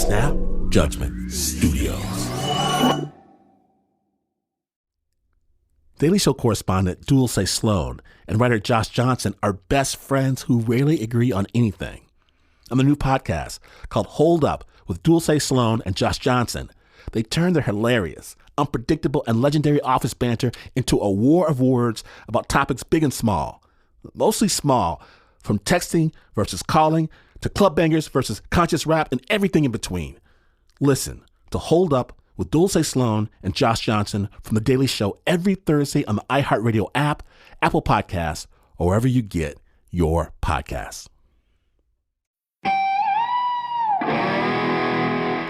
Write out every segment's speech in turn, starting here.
Snap Judgment Studios. Daily Show correspondent Dulce Sloan and writer Josh Johnson are best friends who rarely agree on anything. On the new podcast called Hold Up with Dulce Sloan and Josh Johnson, they turn their hilarious, unpredictable, and legendary office banter into a war of words about topics big and small. Mostly small, from texting versus calling to club bangers versus conscious rap and everything in between. Listen to Hold Up with Dulce Sloan and Josh Johnson from The Daily Show every Thursday on the iHeartRadio app, Apple Podcasts, or wherever you get your podcasts.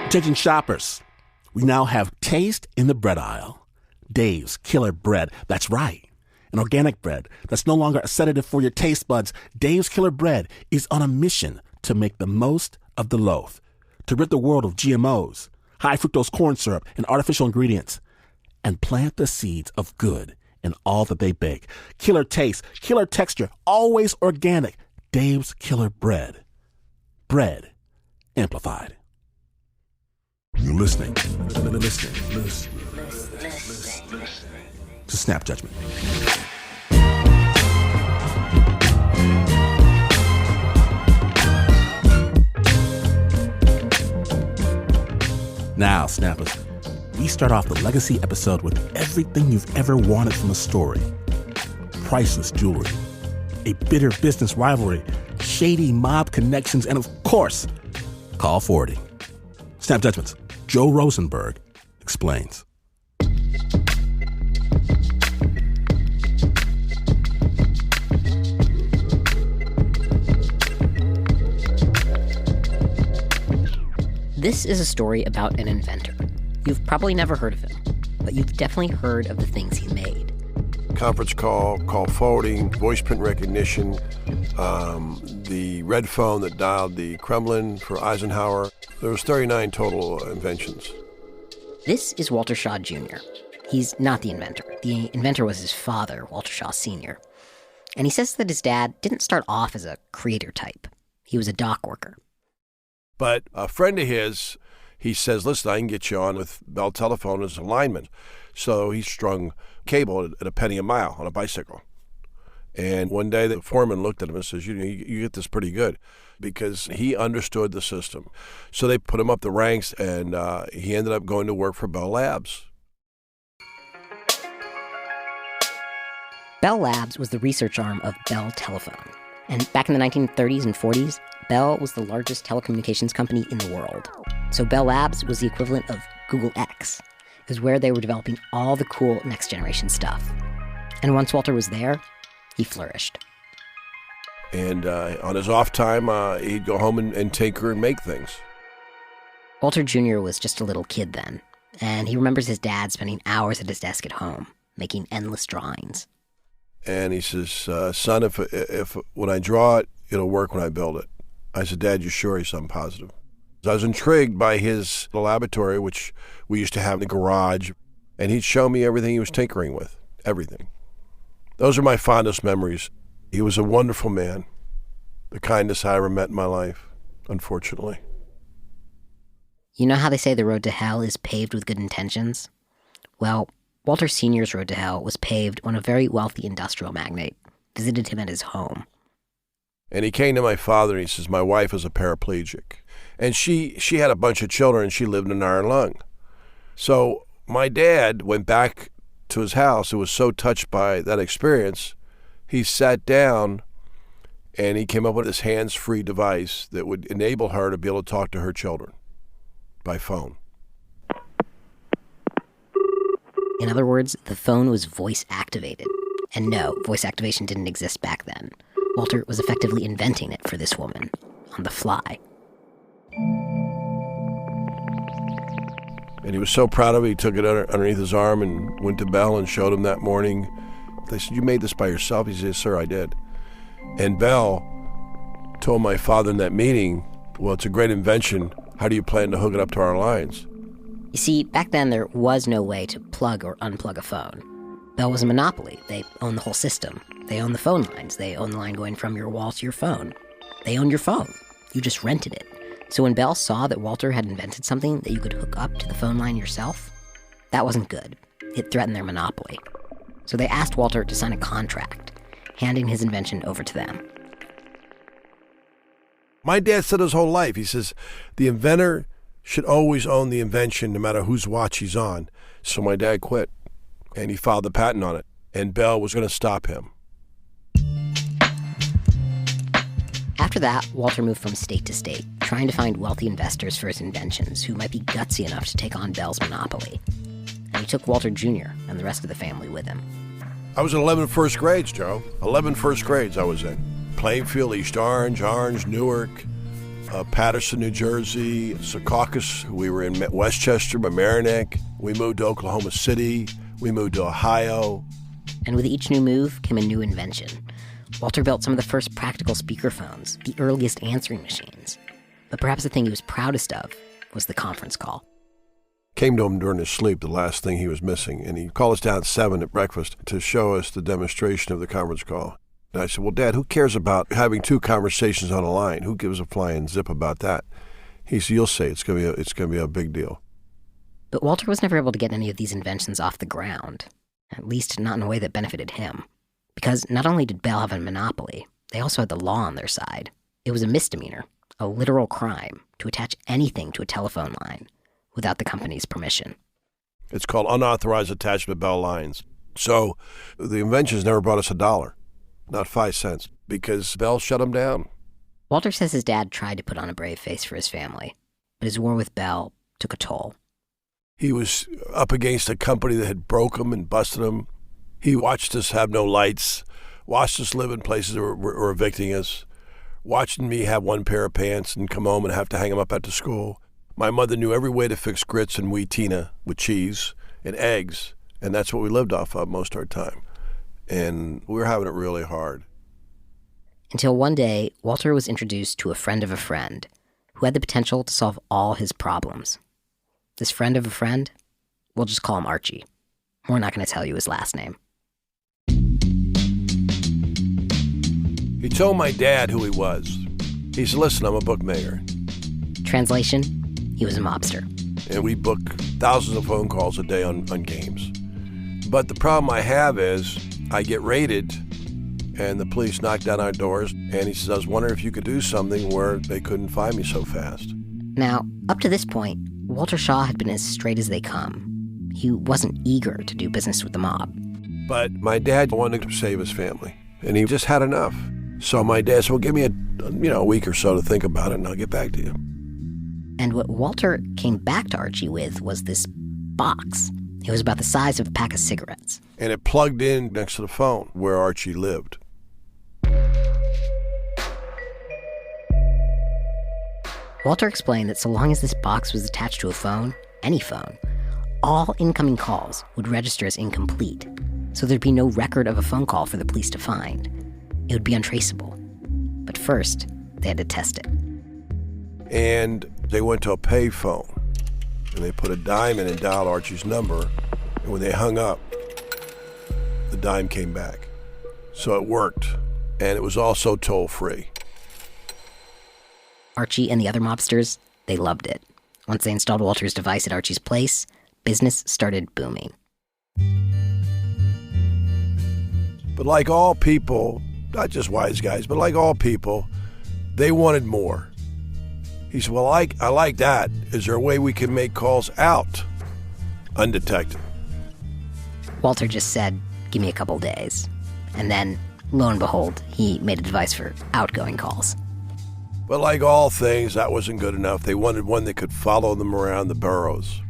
Attention shoppers, we now have taste in the bread aisle. Dave's Killer Bread, that's right. An organic bread that's no longer a sedative for your taste buds. Dave's Killer Bread is on a mission to make the most of the loaf, to rid the world of GMOs, high fructose corn syrup, and artificial ingredients, and plant the seeds of good in all that they bake. Killer taste, killer texture, always organic. Dave's Killer Bread. Bread amplified. You're listening to Snap Judgment. Now, Snappers, we start off the legacy episode with everything you've ever wanted from a story. Priceless jewelry, a bitter business rivalry, shady mob connections, and of course, call forwarding. Snap Judgments, Joe Rosenberg explains. This is a story about an inventor. You've probably never heard of him, but you've definitely heard of the things he made. Conference call forwarding, voice print recognition, the red phone that dialed the Kremlin for Eisenhower. There was 39 total inventions. This is Walter Shaw Jr. He's not the inventor. The inventor was his father, Walter Shaw Sr. And he says that his dad didn't start off as a creator type. He was a dock worker. But a friend of his, he says, listen, I can get you on with Bell Telephone as a lineman. So he strung cable at a penny a mile on a bicycle. And one day the foreman looked at him and says, you get this pretty good, because he understood the system. So they put him up the ranks, and he ended up going to work for Bell Labs. Bell Labs was the research arm of Bell Telephone. And back in the 1930s and 40s, Bell was the largest telecommunications company in the world. So Bell Labs was the equivalent of Google X. It was where they were developing all the cool next generation stuff. And once Walter was there, he flourished. And on his off time, he'd go home and tinker and make things. Walter Jr. was just a little kid then, and he remembers his dad spending hours at his desk at home, making endless drawings. And he says, son, if when I draw it, it'll work when I build it. I said, Dad, you sure? He said, I'm positive. I was intrigued by his laboratory, which we used to have in the garage, and he'd show me everything he was tinkering with, everything. Those are my fondest memories. He was a wonderful man, the kindest I ever met in my life, unfortunately. You know how they say the road to hell is paved with good intentions? Well, Walter Sr.'s road to hell was paved when a very wealthy industrial magnate visited him at his home. And he came to my father and he says, my wife is a paraplegic. And she had a bunch of children and she lived in an iron lung. So my dad went back to his house and was so touched by that experience, he sat down and he came up with this hands-free device that would enable her to be able to talk to her children by phone. In other words, the phone was voice-activated. And no, voice activation didn't exist back then. Walter was effectively inventing it for this woman, on the fly. And he was so proud of it, he took it underneath his arm and went to Bell and showed him that morning. They said, you made this by yourself? He said, yes, sir, I did. And Bell told my father in that meeting, well, it's a great invention. How do you plan to hook it up to our lines? You see, back then there was no way to plug or unplug a phone. Bell was a monopoly. They owned the whole system. They owned the phone lines. They owned the line going from your wall to your phone. They owned your phone. You just rented it. So when Bell saw that Walter had invented something that you could hook up to the phone line yourself, that wasn't good. It threatened their monopoly. So they asked Walter to sign a contract, handing his invention over to them. My dad said his whole life, he says, the inventor should always own the invention no matter whose watch he's on. So my dad quit, and he filed the patent on it, and Bell was going to stop him. After that, Walter moved from state to state, trying to find wealthy investors for his inventions who might be gutsy enough to take on Bell's monopoly. And he took Walter Jr. and the rest of the family with him. I was in 11 first grades, Joe. 11 first grades I was in. Plainfield, East Orange, Newark, Patterson, New Jersey, Secaucus. We were in Westchester, Mamaroneck. We moved to Oklahoma City. We moved to Ohio. And with each new move came a new invention. Walter built some of the first practical speakerphones, the earliest answering machines. But perhaps the thing he was proudest of was the conference call. Came to him during his sleep, the last thing he was missing, and he called us down at 7 at breakfast to show us the demonstration of the conference call. And I said, well, Dad, who cares about having two conversations on a line? Who gives a flying zip about that? He said, you'll see, it's going to be a big deal. But Walter was never able to get any of these inventions off the ground, at least not in a way that benefited him. Because not only did Bell have a monopoly, they also had the law on their side. It was a misdemeanor, a literal crime, to attach anything to a telephone line without the company's permission. It's called unauthorized attachment of Bell lines. So the inventions never brought us $1, not 5 cents, because Bell shut them down. Walter says his dad tried to put on a brave face for his family, but his war with Bell took a toll. He was up against a company that had broke him and busted him. He watched us have no lights, watched us live in places that were evicting us, watching me have one pair of pants and come home and have to hang them up after school. My mother knew every way to fix grits and wheatina with cheese and eggs, and that's what we lived off of most of our time. And we were having it really hard. Until one day, Walter was introduced to a friend of a friend who had the potential to solve all his problems. This friend of a friend, we'll just call him Archie. We're not going to tell you his last name. He told my dad who he was. He said, listen, I'm a bookmaker. Translation, he was a mobster. And we book thousands of phone calls a day on games. But the problem I have is I get raided and the police knock down our doors. And he says, I was wondering if you could do something where they couldn't find me so fast. Now, up to this point, Walter Shaw had been as straight as they come. He wasn't eager to do business with the mob. But my dad wanted to save his family, and he just had enough. So my dad said, well, give me a week or so to think about it, and I'll get back to you. And what Walter came back to Archie with was this box. It was about the size of a pack of cigarettes. And it plugged in next to the phone where Archie lived. Walter explained that so long as this box was attached to a phone, any phone, all incoming calls would register as incomplete, so there'd be no record of a phone call for the police to find. It would be untraceable. But first, they had to test it. And they went to a pay phone, and they put a dime in and dialed Archie's number, and when they hung up, the dime came back. So it worked, and it was also toll-free. Archie and the other mobsters, they loved it. Once they installed Walter's device at Archie's place, business started booming. But like all people, not just wise guys, but like all people, they wanted more. He said, well, I like that. Is there a way we can make calls out undetected? Walter just said, give me a couple days. And then, lo and behold, he made a device for outgoing calls. But like all things, that wasn't good enough. They wanted one that could follow them around the boroughs.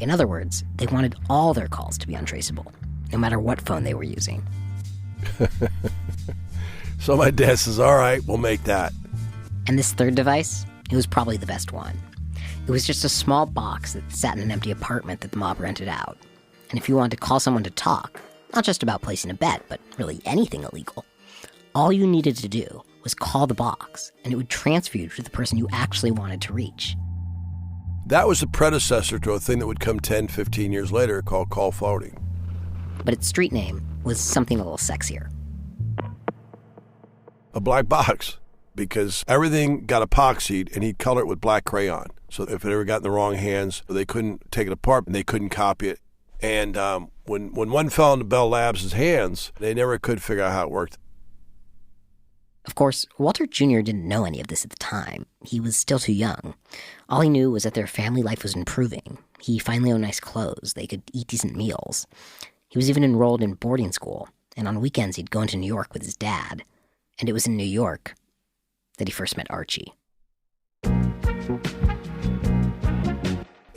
In other words, they wanted all their calls to be untraceable, no matter what phone they were using. So my dad says, all right, we'll make that. And this third device, it was probably the best one. It was just a small box that sat in an empty apartment that the mob rented out. And if you wanted to call someone to talk, not just about placing a bet, but really anything illegal, all you needed to do was call the box, and it would transfer you to the person you actually wanted to reach. That was the predecessor to a thing that would come 10, 15 years later called call forwarding. But its street name was something a little sexier. A black box. because everything got epoxied and he'd color it with black crayon. So if it ever got in the wrong hands, they couldn't take it apart and they couldn't copy it. And when one fell into Bell Labs' hands, they never could figure out how it worked. Of course, Walter Jr. didn't know any of this at the time. He was still too young. All he knew was that their family life was improving. He finally owned nice clothes. They could eat decent meals. He was even enrolled in boarding school, and on weekends he'd go into New York with his dad. And it was in New York that he first met Archie.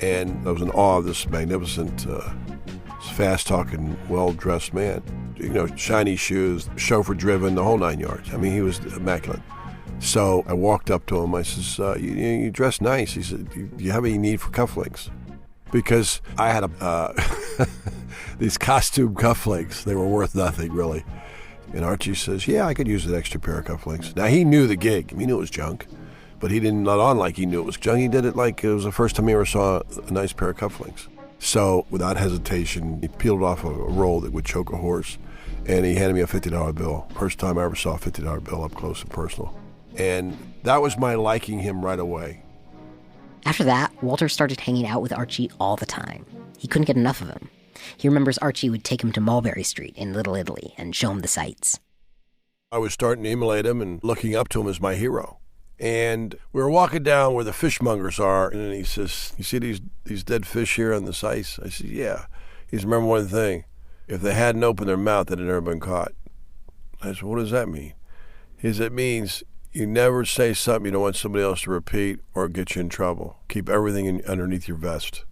And I was in awe of this magnificent, fast-talking, well-dressed man. You know, shiny shoes, chauffeur-driven, the whole 9 yards. I mean, he was immaculate. So I walked up to him. I says, you dress nice. He said, do you have any need for cufflinks? Because I had these costume cufflinks. They were worth nothing, really. And Archie says, yeah, I could use an extra pair of cufflinks. Now, he knew the gig. He knew it was junk. But he didn't let on like he knew it was junk. He did it like it was the first time he ever saw a nice pair of cufflinks. So, without hesitation, he peeled off a roll that would choke a horse, and he handed me a $50 bill. First time I ever saw a $50 bill up close and personal. And that was my liking him right away. After that, Walter started hanging out with Archie all the time. He couldn't get enough of him. He remembers Archie would take him to Mulberry Street in Little Italy and show him the sights. I was starting to emulate him and looking up to him as my hero. And we were walking down where the fishmongers are, and he says, you see these dead fish here on this ice? I said, yeah. He says, remember one thing, if they hadn't opened their mouth, they'd have never been caught. I said, what does that mean? He says, it means you never say something you don't want somebody else to repeat or get you in trouble. Keep everything underneath your vest.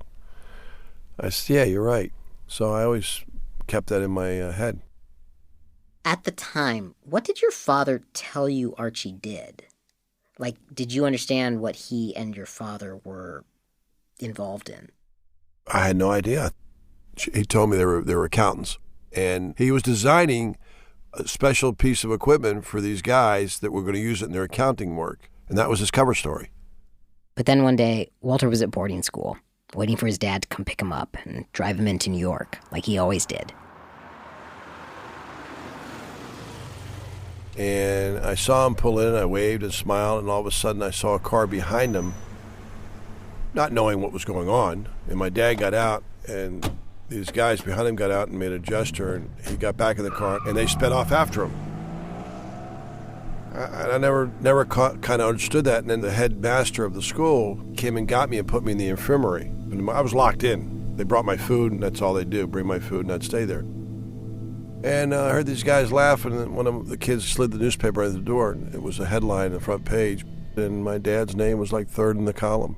I said, yeah, you're right. So I always kept that in my head. At the time, what did your father tell you Archie did? Like, did you understand what he and your father were involved in? I had no idea. He told me they were accountants. And he was designing a special piece of equipment for these guys that were going to use it in their accounting work. And that was his cover story. But then one day, Walter was at boarding school, waiting for his dad to come pick him up and drive him into New York, like he always did. And I saw him pull in, I waved and smiled, and all of a sudden I saw a car behind him, not knowing what was going on. And my dad got out, and these guys behind him got out and made a gesture, and he got back in the car, and they sped off after him. I never kind of understood that. And then the headmaster of the school came and got me and put me in the infirmary. And I was locked in. They brought my food, and that's all they do, bring my food, and I'd stay there. And I heard these guys laughing, and one of the kids slid the newspaper out the door, and it was a headline on the front page, and my dad's name was like third in the column.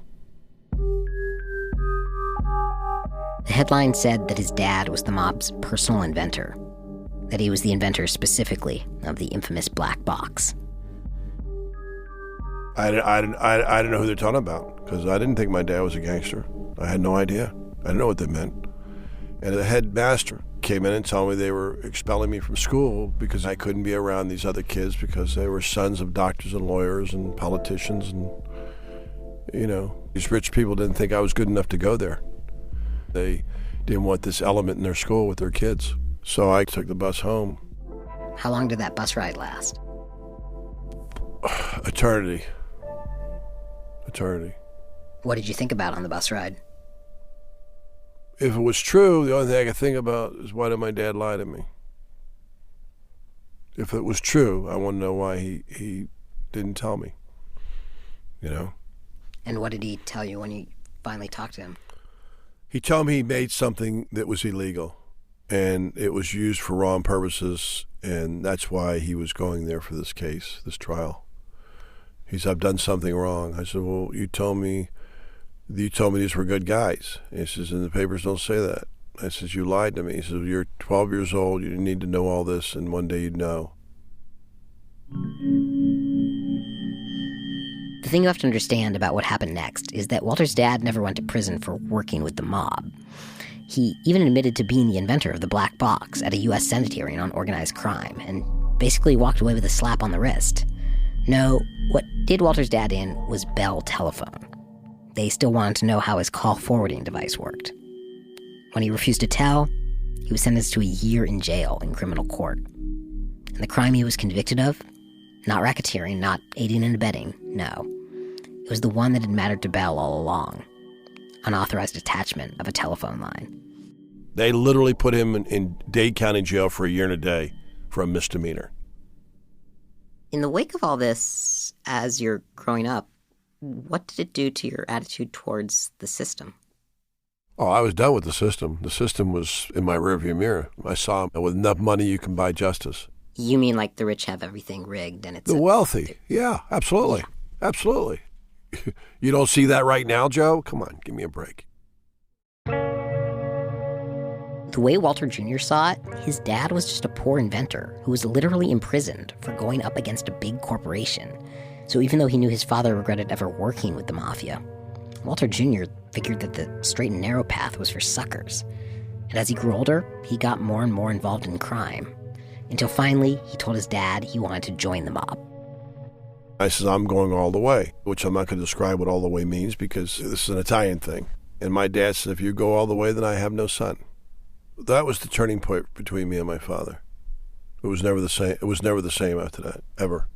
The headline said that his dad was the mob's personal inventor, that he was the inventor specifically of the infamous black box. I didn't know who they're talking about, because I didn't think my dad was a gangster. I had no idea. I didn't know what they meant. And the headmaster came in and told me they were expelling me from school because I couldn't be around these other kids because they were sons of doctors and lawyers and politicians, and, you know, these rich people didn't think I was good enough to go there. They didn't want this element in their school with their kids. So I took the bus home. How long did that bus ride last? Eternity. What did you think about on the bus ride? If it was true, the only thing I could think about is why did my dad lie to me? If it was true, I want to know why he didn't tell me, you know? And what did he tell you when you finally talked to him? He told me he made something that was illegal, and it was used for wrong purposes, and that's why he was going there for this case, this trial. He said, I've done something wrong. I said, well, you told me these were good guys. He says, and the papers don't say that. I says, you lied to me. He says, you're 12 years old, you need to know all this, and one day you'd know. The thing you have to understand about what happened next is that Walter's dad never went to prison for working with the mob. He even admitted to being the inventor of the black box at a U.S. Senate hearing on organized crime, and basically walked away with a slap on the wrist. No, what did Walter's dad in was Bell Telephone. They still wanted to know how his call forwarding device worked. When he refused to tell, he was sentenced to a year in jail in criminal court. And the crime he was convicted of Not racketeering, not aiding and abetting, no. It was the one that had mattered to Bell all along. Unauthorized attachment of a telephone line. They literally put him in Dade County Jail for a year and a day for a misdemeanor. In the wake of all this, as you're growing up, what did it do to your attitude towards the system? Oh, I was done with the system. The system was in my rearview mirror. I saw with enough money you can buy justice. You mean like the rich have everything rigged and it's... The wealthy. Yeah, absolutely. Yeah. Absolutely. You don't see that right now, Joe? Come on, give me a break. The way Walter Jr. saw it, his dad was just a poor inventor who was literally imprisoned for going up against a big corporation. So even though he knew his father regretted ever working with the mafia, Walter Jr. figured that the straight and narrow path was for suckers. And as he grew older, he got more and more involved in crime. Until finally, he told his dad he wanted to join the mob. I said, I'm going all the way, which I'm not going to describe what all the way means because this is an Italian thing. And my dad said, if you go all the way, then I have no son. That was the turning point between me and my father. It was never the same. It was never the same after that, ever.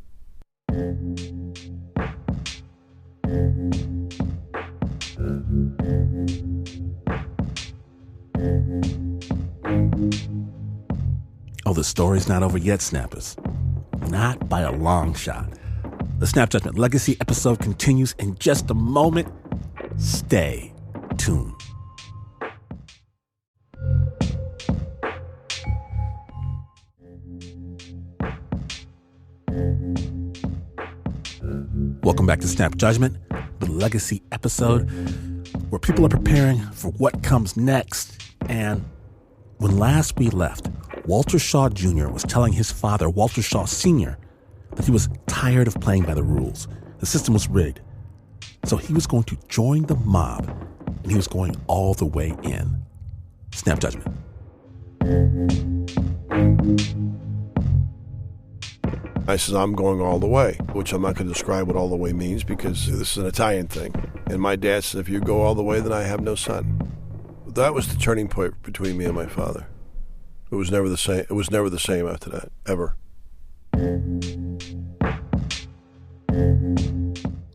Oh, the story's not over yet, Snappers. Not by a long shot. The Snap Judgment Legacy episode continues in just a moment. Stay tuned. Welcome back to Snap Judgment, the Legacy episode, where people are preparing for what comes next. And when last we left, Walter Shaw Jr. was telling his father, Walter Shaw Sr., that he was tired of playing by the rules. The system was rigged. So he was going to join the mob, and he was going all the way in. Snap Judgment. I said, I'm going all the way, which I'm not going to describe what all the way means because this is an Italian thing. And my dad said, if you go all the way, then I have no son. That was the turning point between me and my father. It was never the same. It was never the same after that, ever.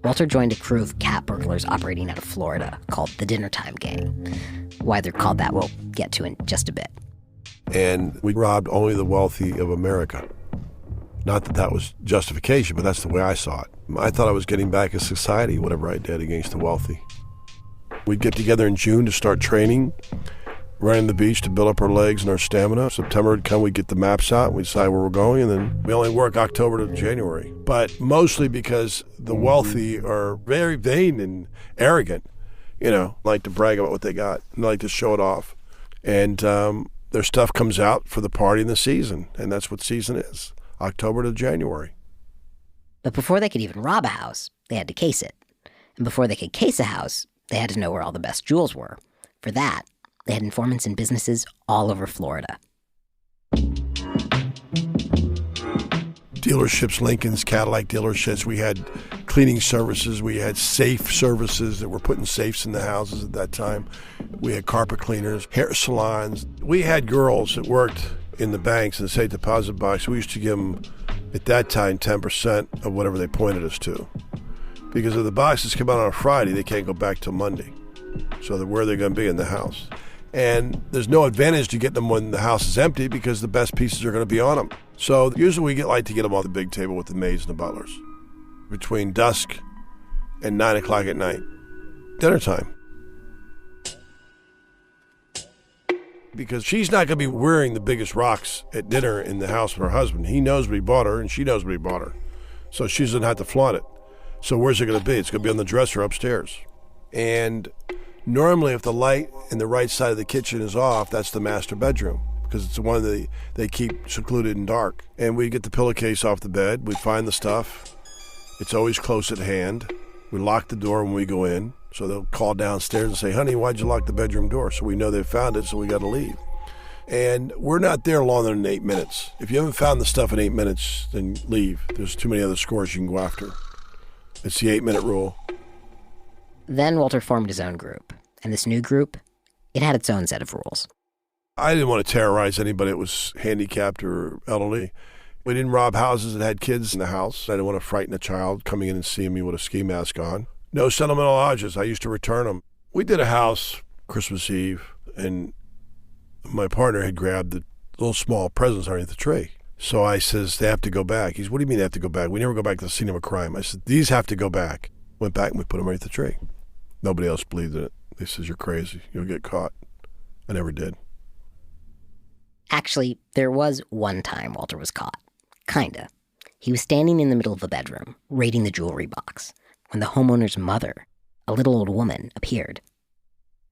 Walter joined a crew of cat burglars operating out of Florida called the Dinner Time Gang. Why they're called that we'll get to in just a bit. And we robbed only the wealthy of America. Not that that was justification, but that's the way I saw it. I thought I was getting back at society, whatever I did against the wealthy. We'd get together in June to start training, running the beach to build up our legs and our stamina. September would come, we'd get the maps out, we'd decide where we're going, and then we only work October to January. But mostly because the wealthy are very vain and arrogant, like to brag about what they got and like to show it off. And their stuff comes out for the party and the season, and that's what season is. October to January. But before they could even rob a house, they had to case it. And before they could case a house, they had to know where all the best jewels were. For that, they had informants in businesses all over Florida. Dealerships, Lincoln's, Cadillac dealerships. We had cleaning services. We had safe services that were putting safes in the houses at that time. We had carpet cleaners, hair salons. We had girls that worked in the banks and the safe deposit box. We used to give them, at that time, 10% of whatever they pointed us to. Because if the boxes come out on a Friday, they can't go back till Monday. So where are they going to be? In the house. And there's no advantage to getting them when the house is empty because the best pieces are going to be on them. So usually we like to get them on the big table with the maids and the butlers between dusk and 9 o'clock at night. Dinner time. Because she's not going to be wearing the biggest rocks at dinner in the house with her husband. He knows what he bought her, and she knows what he bought her. So she doesn't have to flaunt it. So where's it going to be? It's going to be on the dresser upstairs. And normally if the light in the right side of the kitchen is off, that's the master bedroom because it's the one they keep secluded and dark. And we get the pillowcase off the bed. We find the stuff. It's always close at hand. We lock the door when we go in. So they'll call downstairs and say, honey, why'd you lock the bedroom door? So we know they found it, so we got to leave. And we're not there longer than 8 minutes. If you haven't found the stuff in 8 minutes, then leave. There's too many other scores you can go after. It's the 8-minute rule. Then Walter formed his own group. And this new group, it had its own set of rules. I didn't want to terrorize anybody that was handicapped or elderly. We didn't rob houses that had kids in the house. I didn't want to frighten a child coming in and seeing me with a ski mask on. No sentimental lodges. I used to return them. We did a house Christmas Eve, and my partner had grabbed the little small presents underneath the tree. So I says, they have to go back. He says, what do you mean they have to go back? We never go back to the scene of a crime. I said, these have to go back. Went back and we put them underneath the tree. Nobody else believed in it. They says, you're crazy. You'll get caught. I never did. Actually, there was one time Walter was caught. Kinda. He was standing in the middle of a bedroom, raiding the jewelry box, when the homeowner's mother, a little old woman, appeared.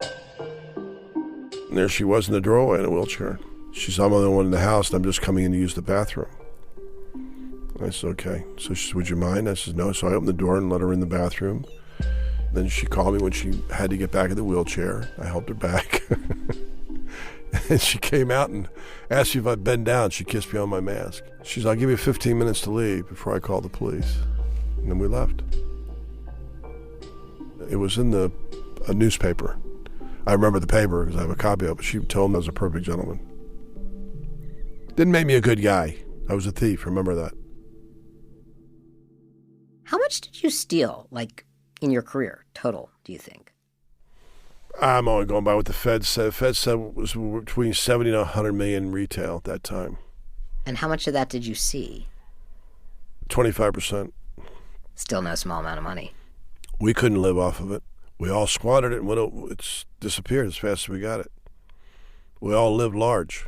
And there she was in the doorway in a wheelchair. She saw I'm the only one in the house, and I'm just coming in to use the bathroom. I said, okay. So she said, would you mind? I said, no. So I opened the door and let her in the bathroom. Then she called me when she had to get back in the wheelchair. I helped her back. And she came out and asked me if I'd bend down. She kissed me on my mask. She said, I'll give you 15 minutes to leave before I call the police. And then we left. It was in a newspaper. I remember the paper because I have a copy of it. She told me I was a perfect gentleman. Didn't make me a good guy. I was a thief. Remember that. How much did you steal, in your career, total, do you think? I'm only going by what the Fed said. The Fed said it was between 70 and 100 million retail at that time. And how much of that did you see? 25%. Still no small amount of money. We couldn't live off of it. We all squandered it, and it's disappeared as fast as we got it. We all lived large,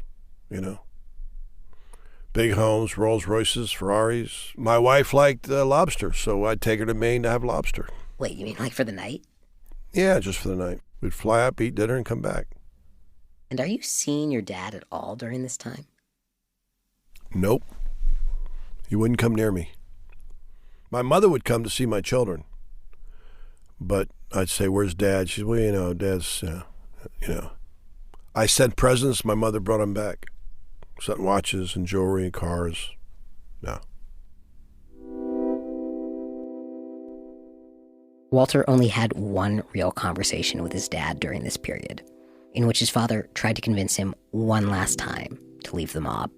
Big homes, Rolls Royces, Ferraris. My wife liked lobster, so I'd take her to Maine to have lobster. Wait, you mean for the night? Yeah, just for the night. We'd fly up, eat dinner, and come back. And are you seeing your dad at all during this time? Nope. He wouldn't come near me. My mother would come to see my children. But I'd say, where's Dad? She'd, well, Dad's, I sent presents. My mother brought them back. Sent watches and jewelry and cars. No. Walter only had one real conversation with his dad during this period, in which his father tried to convince him one last time to leave the mob.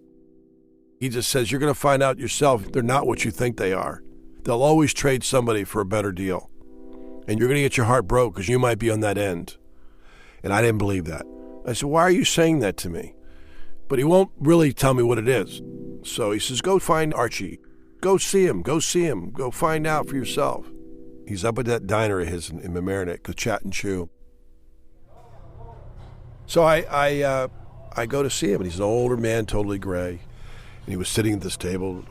He just says, you're going to find out yourself they're not what you think they are. They'll always trade somebody for a better deal. And you're going to get your heart broke because you might be on that end. And I didn't believe that. I said, why are you saying that to me? But he won't really tell me what it is. So he says, go find Archie. Go see him. Go see him. Go find out for yourself. He's up at that diner of his in Mamaroneck, the Chat and Chew. So I go to see him, and he's an older man, totally gray. And he was sitting at this table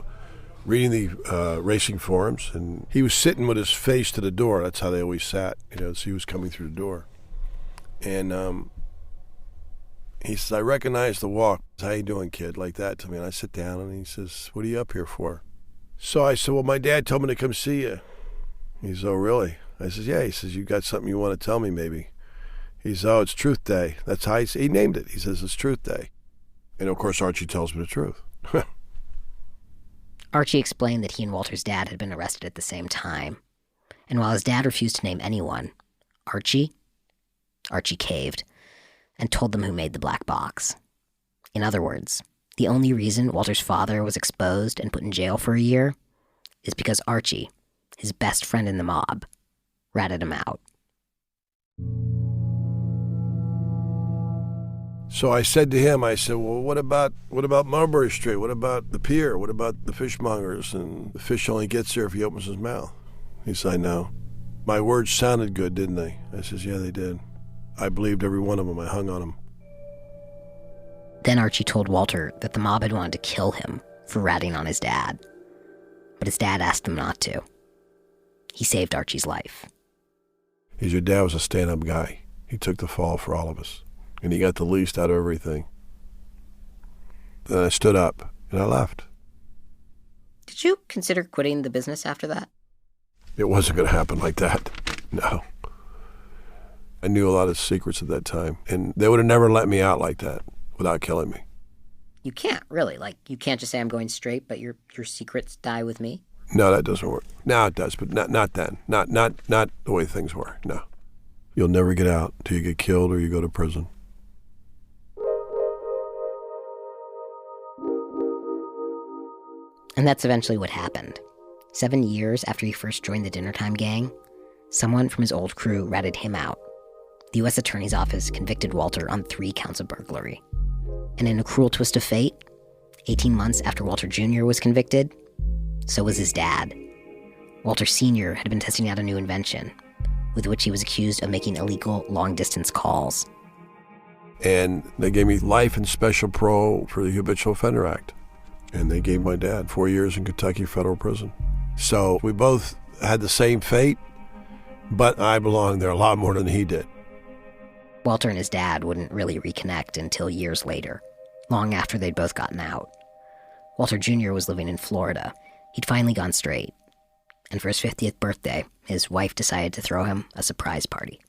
reading the racing forums, and he was sitting with his face to the door. That's how they always sat, so he was coming through the door. And he says, I recognize the walk. How you doing, kid? Like that to me. And I sit down, and he says, what are you up here for? So I said, well, my dad told me to come see you. He says, oh, really? I says, yeah. He says, you got something you want to tell me, maybe? He says, oh, it's Truth Day. That's how he named it. He says, it's Truth Day. And, of course, Archie tells me the truth. Archie explained that he and Walter's dad had been arrested at the same time. And while his dad refused to name anyone, Archie caved and told them who made the black box. In other words, the only reason Walter's father was exposed and put in jail for a year is because Archie, his best friend in the mob, ratted him out. So I said to him, well, what about Mulberry Street? What about the pier? What about the fishmongers? And the fish only gets there if he opens his mouth. He said, I know. My words sounded good, didn't they? I says, yeah, they did. I believed every one of them. I hung on them. Then Archie told Walter that the mob had wanted to kill him for ratting on his dad. But his dad asked them not to. He saved Archie's life. Your dad was a stand-up guy. He took the fall for all of us. And he got the least out of everything. Then I stood up and I left. Did you consider quitting the business after that? It wasn't going to happen like that. No. I knew a lot of secrets at that time. And they would have never let me out like that without killing me. You can't, really. You can't just say I'm going straight, but your secrets die with me? No, that doesn't work. Now it does, but not then. Not the way things were, no. You'll never get out until you get killed or you go to prison. And that's eventually what happened. 7 years after he first joined the Dinnertime Gang, someone from his old crew ratted him out. The U.S. Attorney's Office convicted Walter on 3 counts of burglary. And in a cruel twist of fate, 18 months after Walter Jr. was convicted, so was his dad. Walter Sr. had been testing out a new invention, with which he was accused of making illegal long-distance calls. And they gave me life and special parole for the Habitual Offender Act. And they gave my dad 4 years in Kentucky federal prison. So we both had the same fate, but I belonged there a lot more than he did. Walter and his dad wouldn't really reconnect until years later, long after they'd both gotten out. Walter Jr. was living in Florida. He'd finally gone straight. And for his 50th birthday, his wife decided to throw him a surprise party.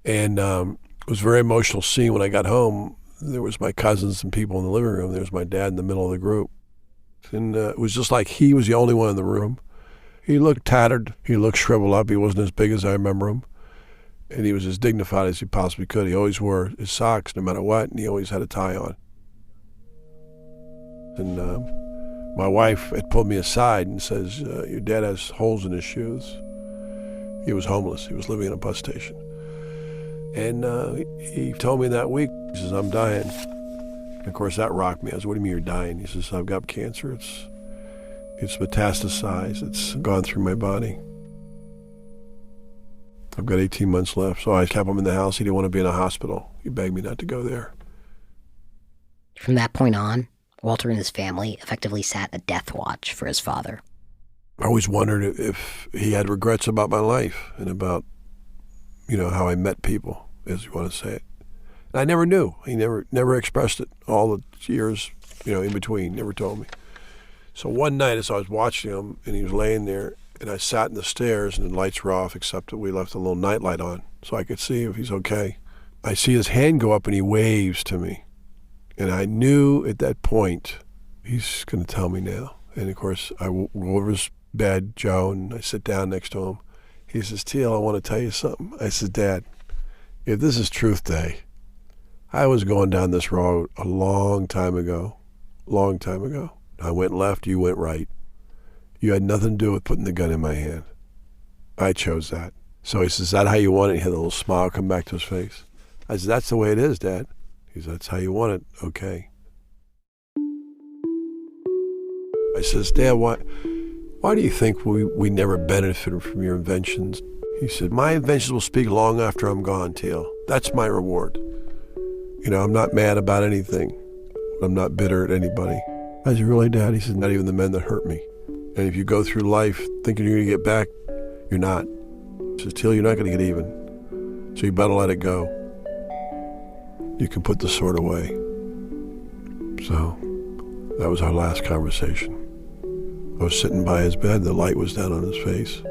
And it was a very emotional scene when I got home. There was my cousins and people in the living room. There was my dad in the middle of the group. And it was just like he was the only one in the room. He looked tattered. He looked shriveled up. He wasn't as big as I remember him. And he was as dignified as he possibly could. He always wore his socks no matter what, and he always had a tie on. And my wife had pulled me aside and says, your dad has holes in his shoes. He was homeless. He was living in a bus station. And he told me that week, he says, I'm dying. And of course, that rocked me. I said, what do you mean you're dying? He says, I've got cancer. It's metastasized. It's gone through my body. I've got 18 months left. So I kept him in the house. He didn't want to be in a hospital. He begged me not to go there. From that point on, Walter and his family effectively sat a death watch for his father. I always wondered if he had regrets about my life and about, how I met people, as you want to say it. And I never knew. He never expressed it all the years, in between, never told me. So one night as I was watching him and he was laying there, and I sat in the stairs and the lights were off except that we left a little night light on so I could see if he's okay. I see his hand go up and he waves to me. And I knew at that point, he's going to tell me now. And of course, I go over his bed, Joe, and I sit down next to him. He says, Teal, I want to tell you something. I said, Dad, if this is Truth Day, I was going down this road a long time ago. I went left, you went right. You had nothing to do with putting the gun in my hand. I chose that. So he says, is that how you want it? He had a little smile come back to his face. I said, that's the way it is, Dad. He said, that's how you want it. Okay. I says, Dad, why do you think we never benefited from your inventions? He said, my inventions will speak long after I'm gone, Teal. That's my reward. I'm not mad about anything. I'm not bitter at anybody. I said, really, Dad? He said, not even the men that hurt me. And if you go through life thinking you're going to get back, you're not. He says, Teal, you're not going to get even. So you better let it go. You can put the sword away. So that was our last conversation. I was sitting by his bed. The light was down on his face.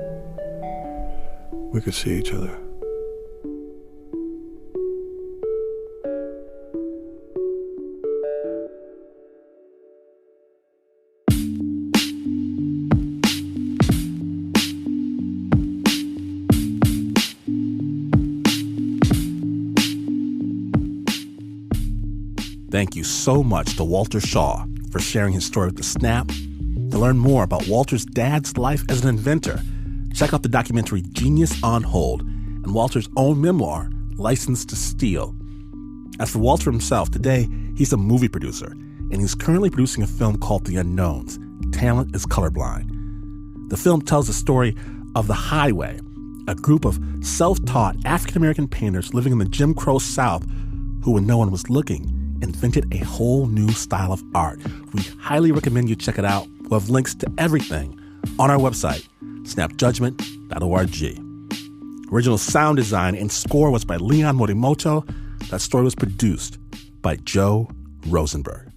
We could see each other. Thank you so much to Walter Shaw for sharing his story with The Snap. To learn more about Walter's dad's life as an inventor, check out the documentary Genius on Hold and Walter's own memoir, License to Steal. As for Walter himself, today he's a movie producer, and he's currently producing a film called The Unknowns, Talent is Colorblind. The film tells the story of The Highway, a group of self-taught African-American painters living in the Jim Crow South who, when no one was looking, invented a whole new style of art. We highly recommend you check it out. We'll have links to everything on our website, snapjudgment.org. Original sound design and score was by Leon Morimoto. That story was produced by Joe Rosenberg.